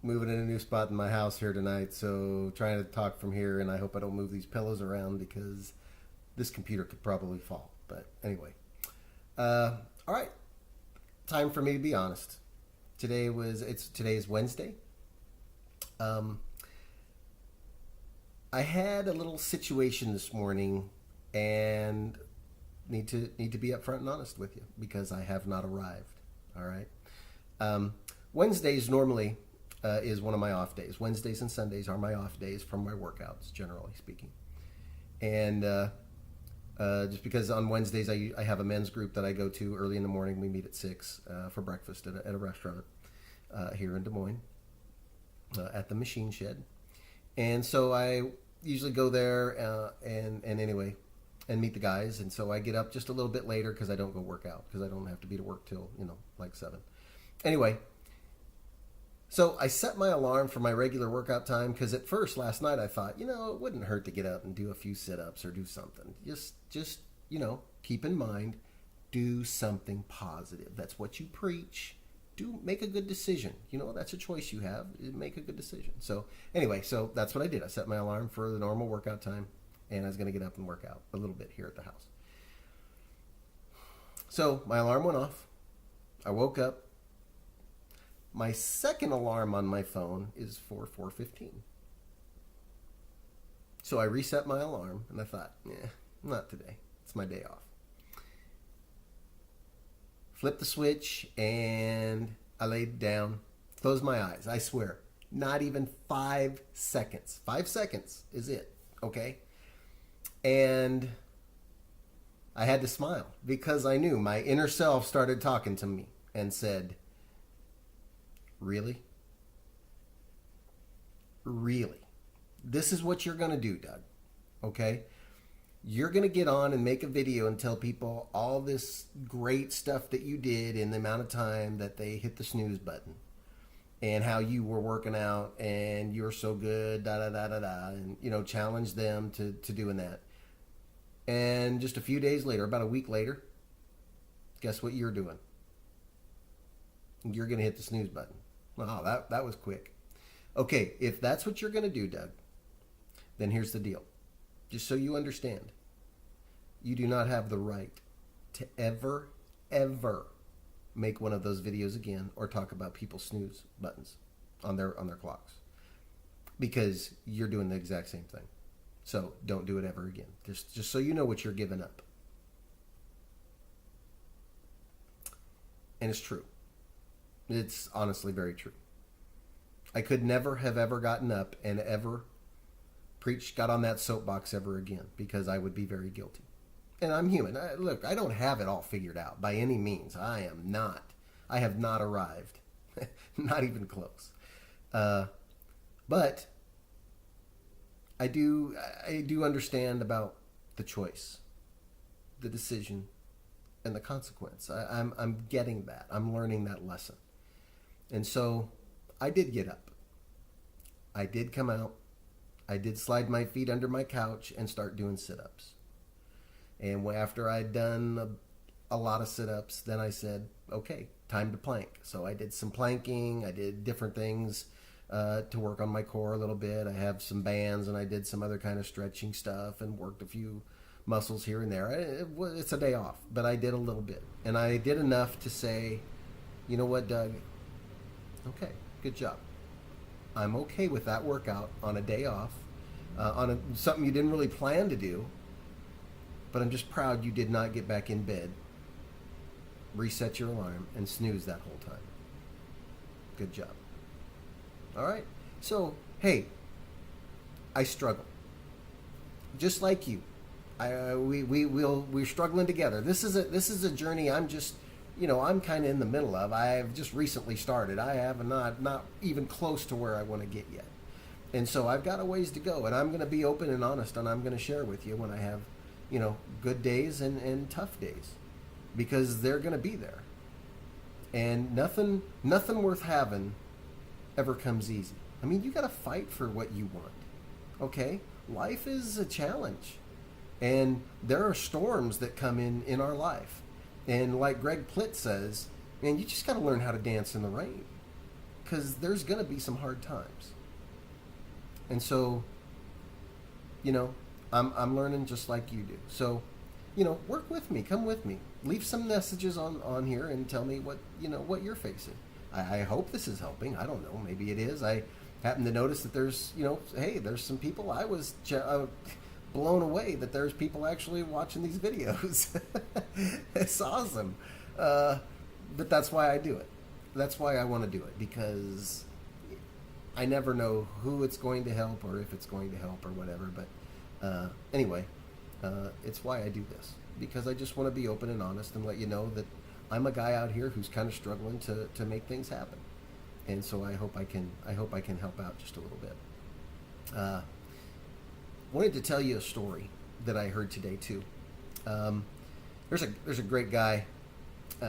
moving in a new spot in my house here tonight, so trying to talk from here, and I hope I don't move these pillows around because this computer could probably fall. But anyway, all right, time for me to be honest. Today is Wednesday. Um, I had a little situation this morning, and need to be upfront and honest with you because I have not arrived. All right. Wednesdays normally is one of my off days. Wednesdays and Sundays are my off days from my workouts, generally speaking. And just because on Wednesdays I have a men's group that I go to early in the morning. We meet at 6 for breakfast at a restaurant here in Des Moines at the Machine Shed. And so I usually go there and anyway, and meet the guys. And so I get up just a little bit later because I don't go work out because I don't have to be to work till, like 7. Anyway, so I set my alarm for my regular workout time because at first last night I thought, it wouldn't hurt to get up and do a few sit-ups or do something. Just keep in mind, do something positive. That's what you preach. Make a good decision. That's a choice you have. Make a good decision. So anyway, so that's what I did. I set my alarm for the normal workout time, and I was going to get up and work out a little bit here at the house. So my alarm went off. I woke up. My second alarm on my phone is for 4:15. So I reset my alarm, and I thought, not today. It's my day off. Flipped the switch, and I laid down, closed my eyes. I swear, not even 5 seconds. 5 seconds is it, okay? And I had to smile because I knew my inner self started talking to me and said, really? Really? This is what you're going to do, Doug. Okay? You're going to get on and make a video and tell people all this great stuff that you did in the amount of time that they hit the snooze button and how you were working out and you're so good, da-da-da-da-da, and, challenge them to doing that. And just a few days later, about a week later, guess what you're doing? You're going to hit the snooze button. Wow, that was quick. Okay, if that's what you're going to do, Doug, then here's the deal. Just so you understand, you do not have the right to ever make one of those videos again or talk about people's snooze buttons on their clocks because you're doing the exact same thing. So don't do it ever again. Just so you know what you're giving up. And it's true. It's honestly very true. I could never have ever gotten up and ever got on that soapbox ever again because I would be very guilty. And I'm human. Look, I don't have it all figured out by any means. I have not arrived. Not even close. But I do understand about the choice, the decision, and the consequence. I'm getting that. I'm learning that lesson. And so I did get up. I did come out. I did slide my feet under my couch and start doing sit-ups. And after I'd done a lot of sit-ups, then I said, okay, time to plank. So I did some planking. I did different things to work on my core a little bit. I have some bands, and I did some other kind of stretching stuff and worked a few muscles here and there. It's a day off, but I did a little bit. And I did enough to say, you know what, Doug? Okay, good job. I'm okay with that workout on a day off, something you didn't really plan to do, but I'm just proud you did not get back in bed, reset your alarm, and snooze that whole time. Good job. All right. So, hey, I struggle. Just like you. We're struggling together. This is a journey I'm kind of in the middle of. I've just recently started. I have not even close to where I want to get yet. And so I've got a ways to go, and I'm going to be open and honest, and I'm going to share with you when I have, good days and tough days, because they're going to be there. And nothing worth having ever comes easy. I mean, you got to fight for what you want. Okay? Life is a challenge. And there are storms that come in our life. And like Greg Plitt says, man, you just got to learn how to dance in the rain. because there's going to be some hard times. And so, you know, I'm learning just like you do. So, you know, work with me, come with me, leave some messages on here and tell me what, you know, what you're facing. I hope this is helping. I don't know. Maybe it is. I happen to notice that there's, you know, hey, there's some people. I was blown away that there's people actually watching these videos. It's awesome. But that's why I do it. That's why I want to do it, because I never know who it's going to help or if it's going to help or whatever. But anyway, it's why I do this, because I just want to be open and honest and let you know that I'm a guy out here who's kind of struggling to make things happen. And so I hope I can help out just a little bit. Wanted to tell you a story that I heard today too. There's a great guy,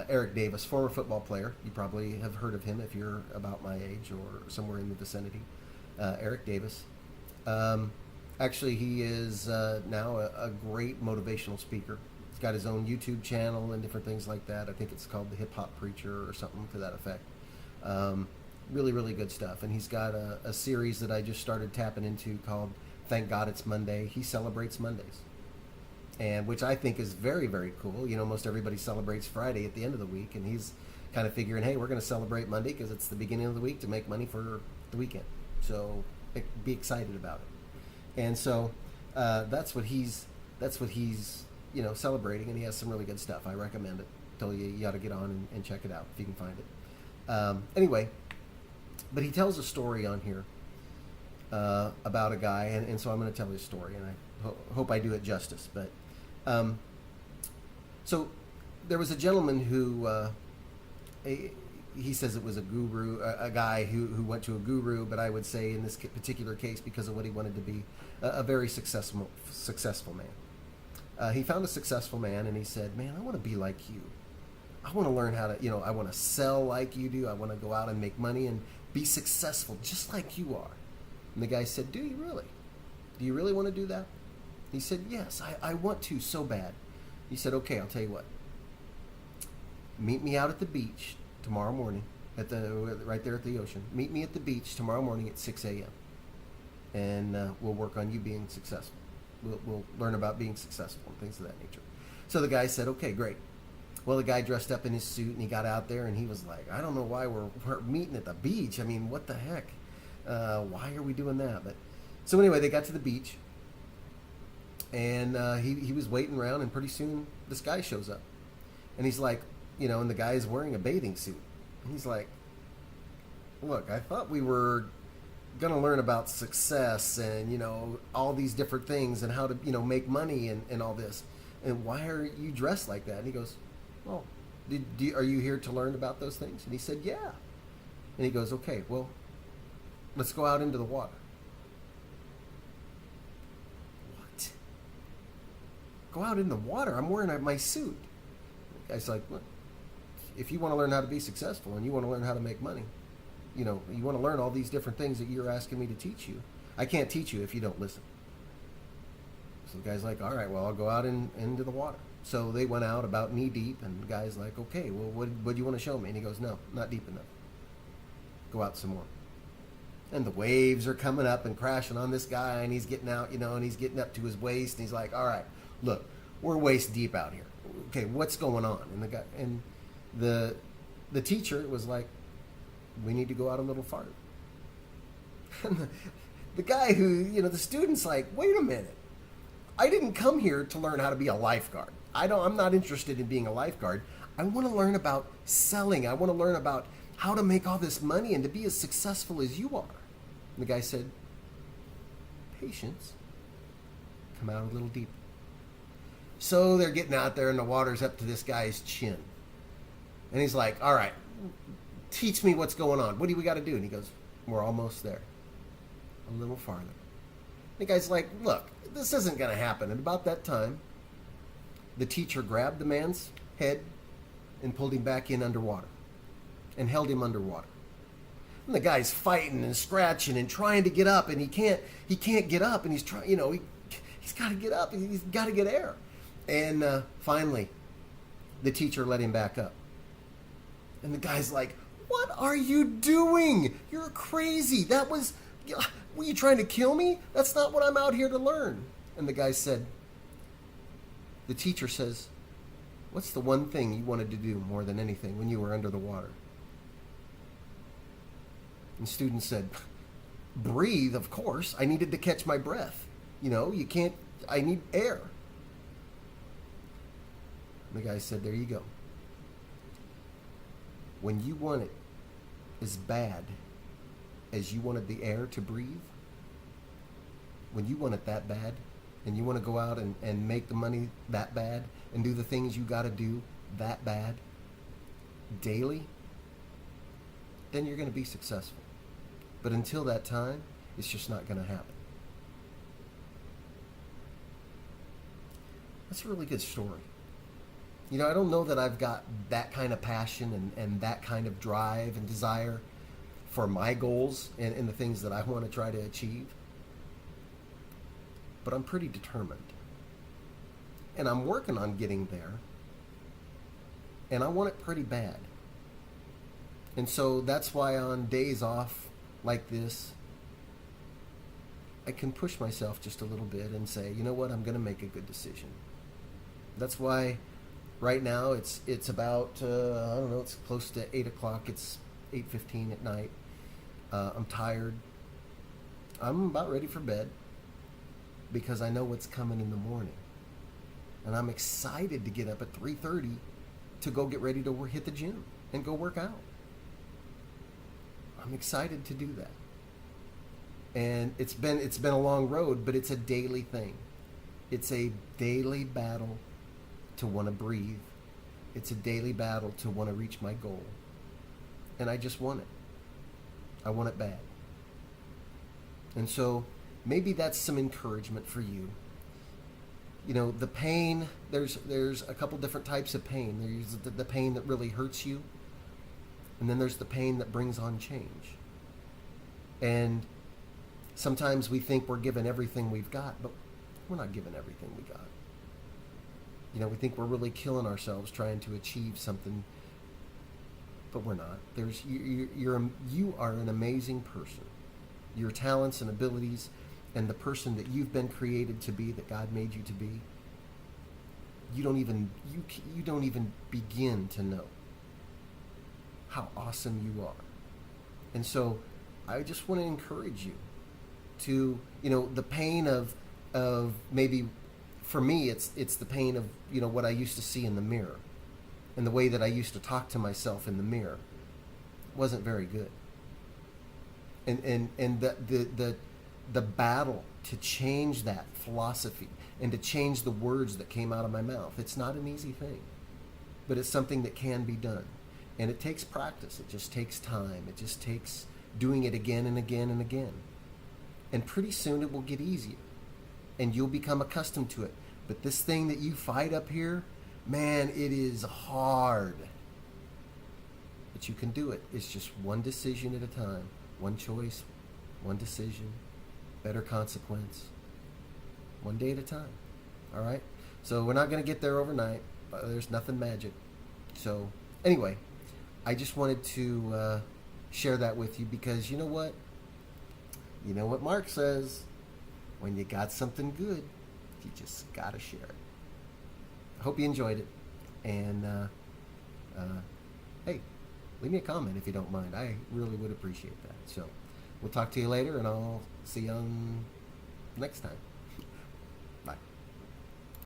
Eric Davis, former football player. You probably have heard of him if you're about my age or somewhere in the vicinity. Eric Davis. Actually, he is now a great motivational speaker. He's got his own YouTube channel and different things like that. I think it's called the Hip Hop Preacher or something to that effect. Really, really good stuff. And he's got a series that I just started tapping into called Thank God It's Monday. He celebrates Mondays, and which I think is very, very cool. You know, most everybody celebrates Friday at the end of the week, and he's kind of figuring, hey, we're going to celebrate Monday because it's the beginning of the week to make money for the weekend. So be excited about it. And so that's what he's you know, celebrating, and he has some really good stuff. I recommend it. Tell you ought to get on and check it out if you can find it. Anyway, but he tells a story on here about a guy, and so I'm going to tell his story, and I hope I do it justice. But so there was a gentleman who he says it was a guru, a guy who went to a guru, but I would say in this particular case, because of what he wanted to be, a very successful man. He found a successful man, and he said, man, I want to be like you. I want to learn how to, you know, I want to sell like you do. I want to go out and make money and be successful just like you are. And the guy said, do you really? Do you really want to do that? He said, yes, I want to so bad. He said, okay, I'll tell you what. Meet me out at the beach tomorrow morning, right there at the ocean. Meet me at the beach tomorrow morning at 6 a.m. And we'll work on you being successful. We'll learn about being successful and things of that nature. So the guy said, okay, great. Well, the guy dressed up in his suit, and he got out there, and he was like, I don't know why we're meeting at the beach. I mean, what the heck? Why are we doing that? But so anyway, they got to the beach, and he was waiting around, and pretty soon this guy shows up. And he's like, you know, and the guy is wearing a bathing suit. And he's like, look, I thought we were going to learn about success and, you know, all these different things and how to, you know, make money and all this. And why are you dressed like that? And he goes, well, are you here to learn about those things? And he said, yeah. And he goes, okay, well, let's go out into the water. What? Go out in the water? I'm wearing my suit. The guy's like, well, if you want to learn how to be successful and you want to learn how to make money, you know, you want to learn all these different things that you're asking me to teach you, I can't teach you if you don't listen. So the guy's like, all right, well, I'll go out into the water. So they went out about knee deep, and the guy's like, okay, well, what do you want to show me? And he goes, no, not deep enough. Go out some more. And the waves are coming up and crashing on this guy, and he's getting out, you know, and he's getting up to his waist, and he's like, all right, look, we're waist deep out here. Okay, what's going on? And the guy, and the teacher was like, we need to go out a little farther. And the guy who, you know, the student's like, wait a minute. I didn't come here to learn how to be a lifeguard. I'm not interested in being a lifeguard. I want to learn about selling. I want to learn about how to make all this money and to be as successful as you are. And the guy said, patience. Come out a little deeper. So they're getting out there, and the water's up to this guy's chin. And he's like, all right, teach me what's going on. What do we got to do? And he goes, we're almost there. A little farther. The guy's like, look, this isn't going to happen. And about that time, the teacher grabbed the man's head and pulled him back in underwater and held him underwater. And the guy's fighting and scratching and trying to get up, and he can't get up, and he's trying, you know, he's got to get up, he's got to get air. And finally, the teacher let him back up. And the guy's like, What are you doing? You're crazy. Were you trying to kill me? That's not what I'm out here to learn. And the guy said, the teacher says, what's the one thing you wanted to do more than anything when you were under the water? And the student said, breathe, of course. I needed to catch my breath. You can't, I need air. And the guy said, there you go. When you want it as bad as you wanted the air to breathe, when you want it that bad, and you want to go out and make the money that bad, and do the things you got to do that bad, daily, then you're going to be successful. But until that time, it's just not going to happen. That's a really good story. I don't know that I've got that kind of passion and that kind of drive and desire for my goals and the things that I want to try to achieve. But I'm pretty determined. And I'm working on getting there. And I want it pretty bad. And so that's why on days off like this, I can push myself just a little bit and say, you know what, I'm going to make a good decision. That's why right now it's about, I don't know, it's close to 8 o'clock. It's 8:15 at night. I'm tired. I'm about ready for bed because I know what's coming in the morning. And I'm excited to get up at 3:30 to go get ready to hit the gym and go work out. I'm excited to do that. And it's been a long road, but it's a daily thing. It's a daily battle to want to breathe. It's a daily battle to want to reach my goal. And I just want it. I want it bad. And so maybe that's some encouragement for you. The pain, there's a couple different types of pain. There's the pain that really hurts you, and then there's the pain that brings on change. And sometimes we think we're given everything we've got, but we're not given everything we got. We think we're really killing ourselves trying to achieve something, but we're not. You are an amazing person. Your talents and abilities and the person that you've been created to be, that God made you to be, you don't even begin to know how awesome you are. And so I just want to encourage you to, the pain of maybe, for me, it's the pain of, what I used to see in the mirror, and the way that I used to talk to myself in the mirror wasn't very good. And the battle to change that philosophy and to change the words that came out of my mouth, it's not an easy thing, but it's something that can be done. And it takes practice. It just takes time. It just takes doing it again and again and again. And pretty soon it will get easier and you'll become accustomed to it. But this thing that you fight up here, man, it is hard. But you can do it. It's just one decision at a time, one choice, one decision, better consequence, one day at a time. All right? So we're not going to get there overnight. There's nothing magic. So anyway, I just wanted to share that with you because you know what? You know what Mark says? When you got something good, you just got to share it. I hope you enjoyed it. And hey, leave me a comment if you don't mind. I really would appreciate that. So we'll talk to you later, and I'll see you on next time. Bye.